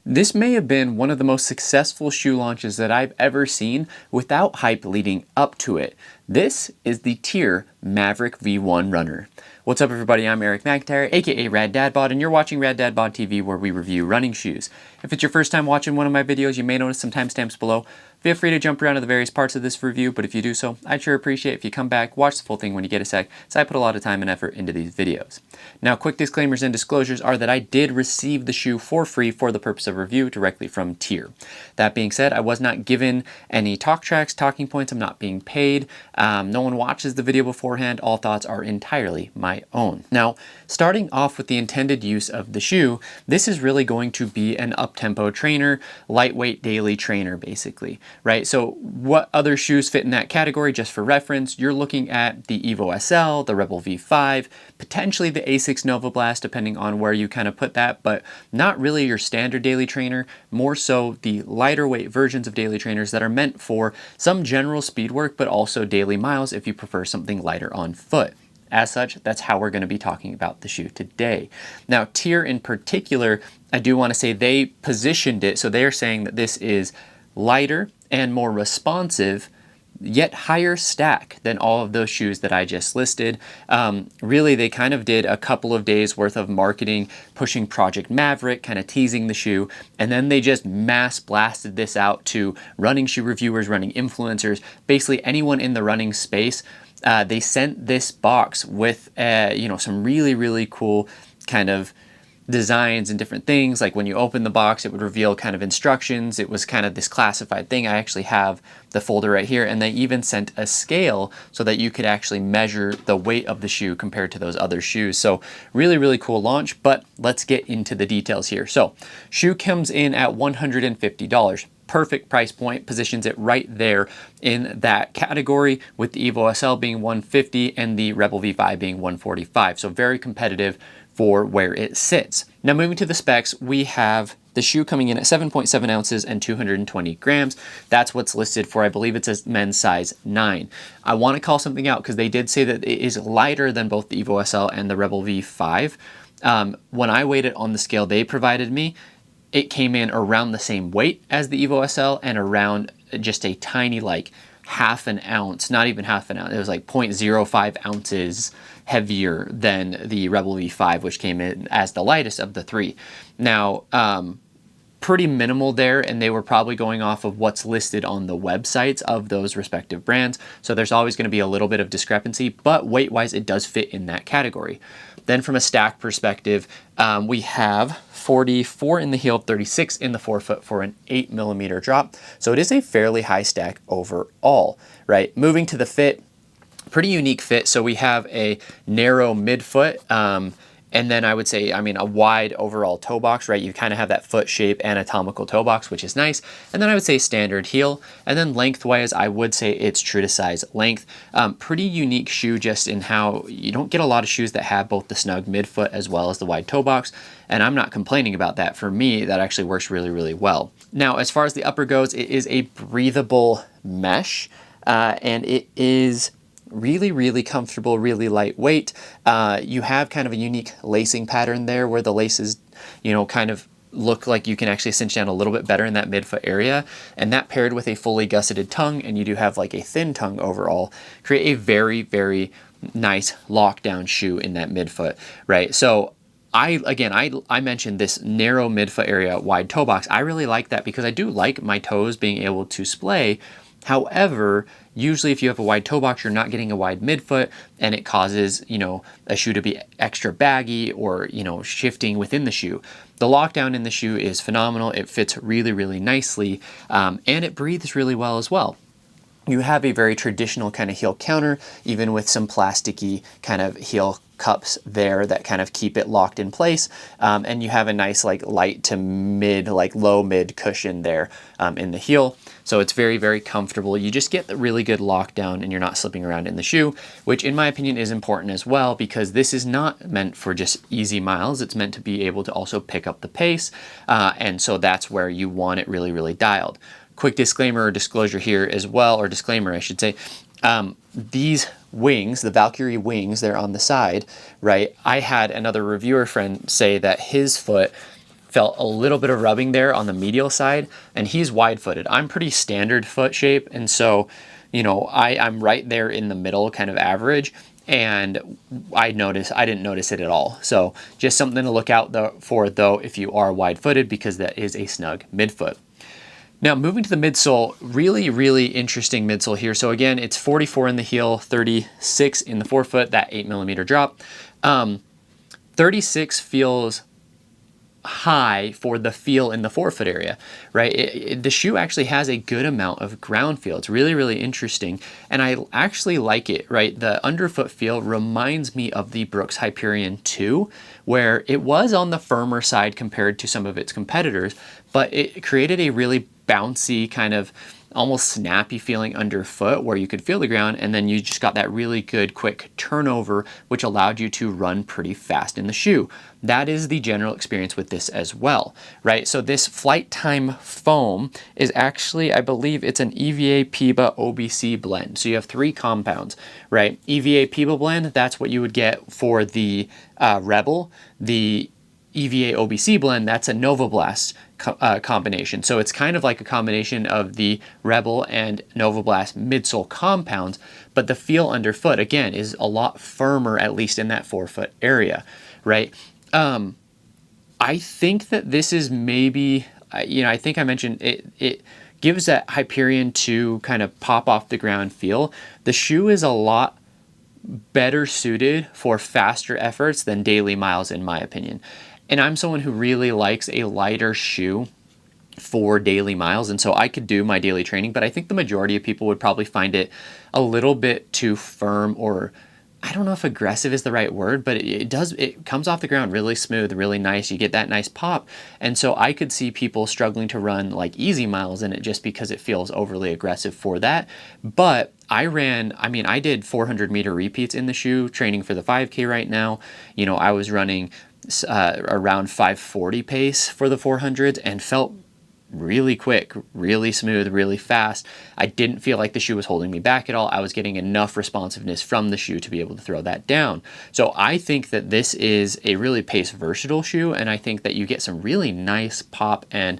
This may have been one of the most successful shoe launches that I've ever seen without hype leading up to it. This is the TYR Maverick V1 runner. What's up everybody, I'm Eric McIntyre, aka Rad Dad Bod, and you're watching Rad Dad Bod TV, where we review running shoes. If it's your first time watching one of my videos, you may notice some timestamps below. Feel free to jump around to the various parts of this review, but if you do so, I'd sure appreciate if you come back, watch the full thing when you get a sec, so I put a lot of time and effort into these videos. Now, quick disclaimers and disclosures are that I did receive the shoe for free for the purpose of review directly from TYR. That being said, I was not given any talk tracks, talking points, I'm not being paid, no one watches the video beforehand, all thoughts are entirely my own. Now, starting off with the intended use of the shoe, this is really going to be an up-tempo trainer, lightweight daily trainer basically, right? So what other shoes fit in that category? Just for reference, you're looking at the Evo SL, the Rebel V5, potentially the Asics Nova Blast, depending on where you kind of put that, but not really your standard daily trainer, more so the lighter weight versions of daily trainers that are meant for some general speed work, but also daily miles if you prefer something lighter on foot. As such, that's how we're going to be talking about the shoe today. Now, TYR in particular, I do want to say they positioned it, so they're saying that this is lighter and more responsive, yet higher stack than all of those shoes that I just listed. Really, they kind of did a couple of days worth of marketing, pushing Project Maverick, kind of teasing the shoe, and then they just mass blasted this out to running shoe reviewers, running influencers, basically anyone in the running space. They sent this box with some really cool kind of designs and different things. Like when you open the box, it would reveal kind of instructions. It was kind of this classified thing. I actually have the folder right here, and they even sent a scale so that you could actually measure the weight of the shoe compared to those other shoes. So really cool launch, but let's get into the details here. So shoe comes in at $150. Perfect price point, positions it right there in that category, with the Evo SL being $150 and the Rebel V5 being $145. So very competitive for where it sits. Now moving to the specs, we have the shoe coming in at 7.7 ounces and 220 grams. That's what's listed for, I believe it's a men's size 9. I want to call something out because they did say that it is lighter than both the Evo SL and the Rebel V5. When I weighed it on the scale they provided me, it came in around the same weight as the Evo SL and around just a tiny, like half an ounce, not even half an ounce, it was like 0.05 ounces heavier than the Rebel V5, which came in as the lightest of the three. Now, pretty minimal there, and they were probably going off of what's listed on the websites of those respective brands. So there's always going to be a little bit of discrepancy, but weight-wise, it does fit in that category. Then from a stack perspective, we have 44 in the heel, 36 in the forefoot for an 8mm drop. So it is a fairly high stack overall, right? Moving to the fit, pretty unique fit. So we have a narrow midfoot, and then I would say, a wide overall toe box, right? You kind of have that foot shape, anatomical toe box, which is nice. And then I would say standard heel. And then lengthwise, I would say it's true to size length. Pretty unique shoe just in how you don't get a lot of shoes that have both the snug midfoot as well as the wide toe box. And I'm not complaining about that. For me, that actually works really well. Now, as far as the upper goes, it is a breathable mesh, and it is really comfortable, really lightweight. You have kind of a unique lacing pattern there where the laces, kind of look like you can actually cinch down a little bit better in that midfoot area, and that paired with a fully gusseted tongue, and you do have like a thin tongue overall, create a very nice lockdown shoe in that midfoot, right? So I mentioned this narrow midfoot area, wide toe box. I really like that because I do like my toes being able to splay. However, usually if you have a wide toe box, you're not getting a wide midfoot, and it causes, a shoe to be extra baggy or, shifting within the shoe. The lockdown in the shoe is phenomenal. It fits really nicely, and it breathes really well as well. You have a very traditional kind of heel counter, even with some plasticky kind of heel cups there that kind of keep it locked in place. And you have a nice like light to mid, like low mid cushion there in the heel. So it's very comfortable. You just get the really good lockdown and you're not slipping around in the shoe, which in my opinion is important as well, because this is not meant for just easy miles. It's meant to be able to also pick up the pace. And so that's where you want it really dialed. Quick disclaimer or disclosure here as well, or disclaimer I should say, these wings, the Valkyrie wings, they're on the side, right? I had another reviewer friend say that his foot felt a little bit of rubbing there on the medial side, and he's wide-footed. I'm pretty standard foot shape, and so, you know, I'm right there in the middle, kind of average, and I didn't notice it at all. So just something to look out for though if you are wide-footed, because that is a snug midfoot. Now moving to the midsole, really, really interesting midsole here. So again, it's 44 in the heel, 36 in the forefoot, that 8mm drop. 36 feels high for the feel in the forefoot area, right? The shoe actually has a good amount of ground feel. It's really, really interesting. And I actually like it, right? The underfoot feel reminds me of the Brooks Hyperion 2, where it was on the firmer side compared to some of its competitors, but it created a really bouncy kind of almost snappy feeling underfoot where you could feel the ground, and then you just got that really good quick turnover, which allowed you to run pretty fast in the shoe. That is the general experience with this as well, right? So this Flight Time foam is actually, I believe it's an EVA PIBA OBC blend. So you have 3 compounds, right? EVA PIBA blend, that's what you would get for the Rebel. The EVA OBC blend, that's a Novablast combination. So it's kind of like a combination of the Rebel and Novablast midsole compounds, but the feel underfoot, again, is a lot firmer, at least in that forefoot area, right? I think that this is maybe, you know, I think I mentioned it gives that Hyperion 2 kind of pop off the ground feel. The shoe is a lot better suited for faster efforts than daily miles, in my opinion. And I'm someone who really likes a lighter shoe for daily miles, and so I could do my daily training, but I think the majority of people would probably find it a little bit too firm, or I don't know if aggressive is the right word, but it comes off the ground really smooth, really nice. You get that nice pop. And so I could see people struggling to run like easy miles in it just because it feels overly aggressive for that. But I did 400-meter repeats in the shoe, training for the 5K right now. You know, I was running around 540 pace for the 400s and felt really quick, really smooth, really fast. I didn't feel like the shoe was holding me back at all. I was getting enough responsiveness from the shoe to be able to throw that down. So I think that this is a really pace versatile shoe, and I think that you get some really nice pop and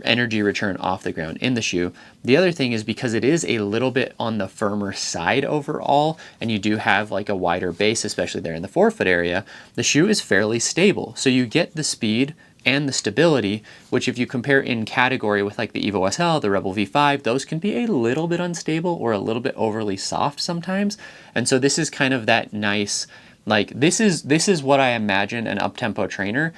energy return off the ground in the shoe. The other thing is, because it is a little bit on the firmer side overall, and you do have like a wider base, especially there in the forefoot area, the shoe is fairly stable. So you get the speed and the stability, which if you compare in category with like the Evo SL, the Rebel V5, those can be a little bit unstable or a little bit overly soft sometimes. And so this is kind of that nice, like this is what I imagine an up-tempo trainer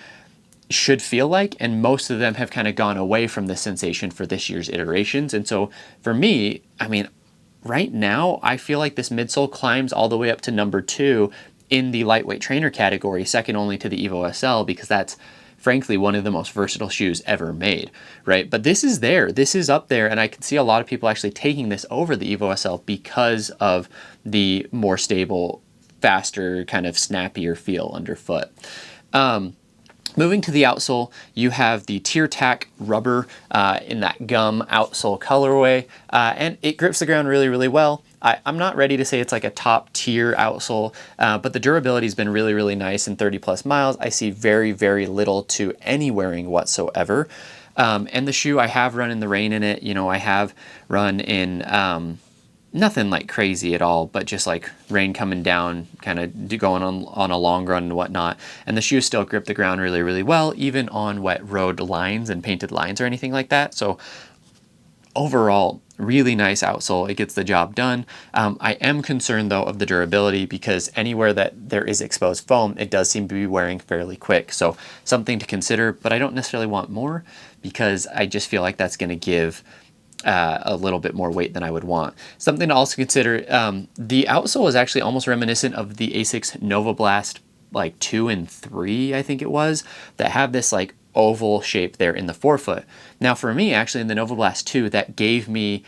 should feel like, and most of them have kind of gone away from this sensation for this year's iterations. And so for me, I mean, right now, I feel like this midsole climbs all the way up to number 2 in the lightweight trainer category, second only to the Evo SL, because that's frankly one of the most versatile shoes ever made, right? But this is up there, and I can see a lot of people actually taking this over the Evo SL because of the more stable, faster, kind of snappier feel underfoot. Moving to the outsole, you have the Tear Tack rubber in that gum outsole colorway, and it grips the ground really, really well. I'm not ready to say it's like a top tier outsole, but the durability has been really, really nice in 30 plus miles. I see very, very little to any wearing whatsoever. And the shoe, I have run in the rain in it. You know, I have run in nothing like crazy at all, but just like rain coming down, kind of going on a long run and whatnot. And the shoes still grip the ground really, really well, even on wet road lines and painted lines or anything like that. So overall, really nice outsole. It gets the job done. I am concerned though of the durability, because anywhere that there is exposed foam, it does seem to be wearing fairly quick. So something to consider, but I don't necessarily want more, because I just feel like that's going to give a little bit more weight than I would want. Something to also consider, the outsole is actually almost reminiscent of the Asics Novablast like 2 and 3, I think it was, that have this like oval shape there in the forefoot. Now for me, actually in the Novablast 2, that gave me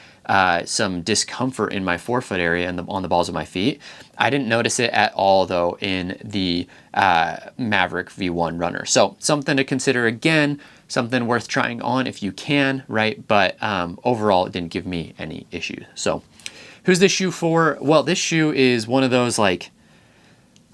some discomfort in my forefoot area and on the balls of my feet. I didn't notice it at all though in the Maverick V1 runner. So something to consider again, something worth trying on if you can, right? But overall, it didn't give me any issues. So who's this shoe for? Well, this shoe is one of those like,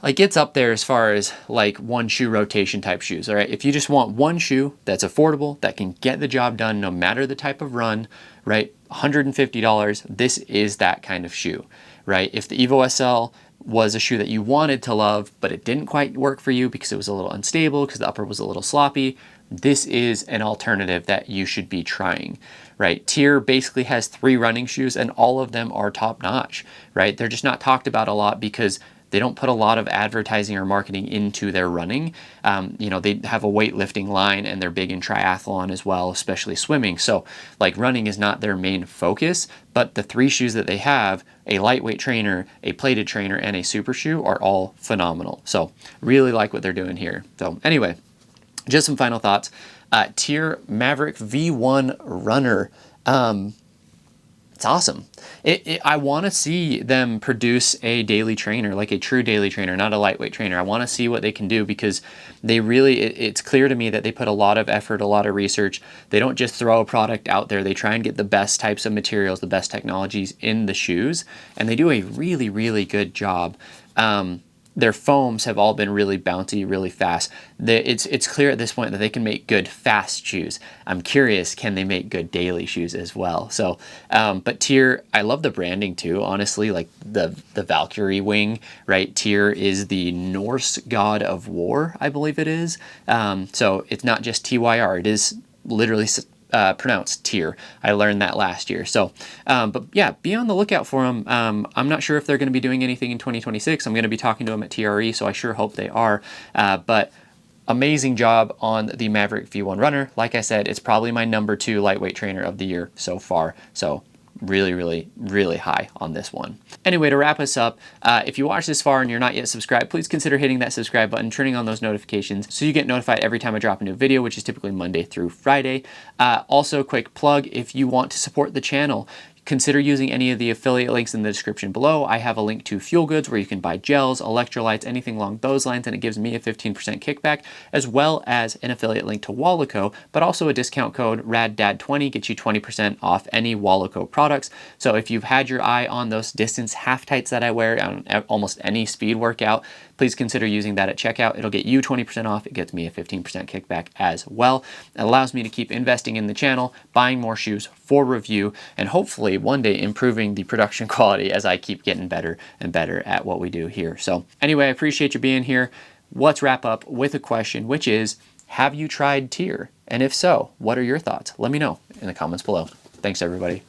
like it's up there as far as like one shoe rotation type shoes. All right, if you just want one shoe that's affordable, that can get the job done no matter the type of run, right? $150, this is that kind of shoe, right? If the Evo SL was a shoe that you wanted to love, but it didn't quite work for you because it was a little unstable, because the upper was a little sloppy, this is an alternative that you should be trying, right? TYR basically has 3 running shoes and all of them are top notch, right? They're just not talked about a lot because they don't put a lot of advertising or marketing into their running. You know, they have a weightlifting line and they're big in triathlon as well, especially swimming. So like running is not their main focus, but the 3 shoes that they have, a lightweight trainer, a plated trainer, and a super shoe are all phenomenal. So really like what they're doing here. So anyway, just some final thoughts. TYR Maverick V1 runner. It's awesome. I want to see them produce a daily trainer, like a true daily trainer, not a lightweight trainer. I want to see what they can do because they really, it's clear to me that they put a lot of effort, a lot of research. They don't just throw a product out there. They try and get the best types of materials, the best technologies in the shoes, and they do a really, really good job. Their foams have all been really bouncy, really fast. It's clear at this point that they can make good fast shoes. I'm curious, can they make good daily shoes as well? So, but TYR, I love the branding too, honestly, like the Valkyrie wing, right? TYR is the Norse god of war, I believe it is. So it's not just TYR, it is literally pronounced TYR. I learned that last year. So, but yeah, be on the lookout for them. I'm not sure if they're going to be doing anything in 2026. I'm going to be talking to them at TRE, so I sure hope they are. But amazing job on the Maverick V1 runner. Like I said, it's probably my #2 lightweight trainer of the year so far. So really, really, really high on this one. Anyway, to wrap us up, if you watched this far and you're not yet subscribed, please consider hitting that subscribe button, turning on those notifications so you get notified every time I drop a new video, which is typically Monday through Friday. Also, quick plug, if you want to support the channel, consider using any of the affiliate links in the description below. I have a link to Fuel Goods where you can buy gels, electrolytes, anything along those lines, and it gives me a 15% kickback, as well as an affiliate link to Wallaco, but also a discount code RADDAD20 gets you 20% off any Wallaco products. So if you've had your eye on those distance half tights that I wear on almost any speed workout, please consider using that at checkout. It'll get you 20% off. It gets me a 15% kickback as well. It allows me to keep investing in the channel, buying more shoes for review, and hopefully one day improving the production quality as I keep getting better and better at what we do here. So anyway, I appreciate you being here. Let's wrap up with a question, which is, have you tried TYR? And if so, what are your thoughts? Let me know in the comments below. Thanks, everybody.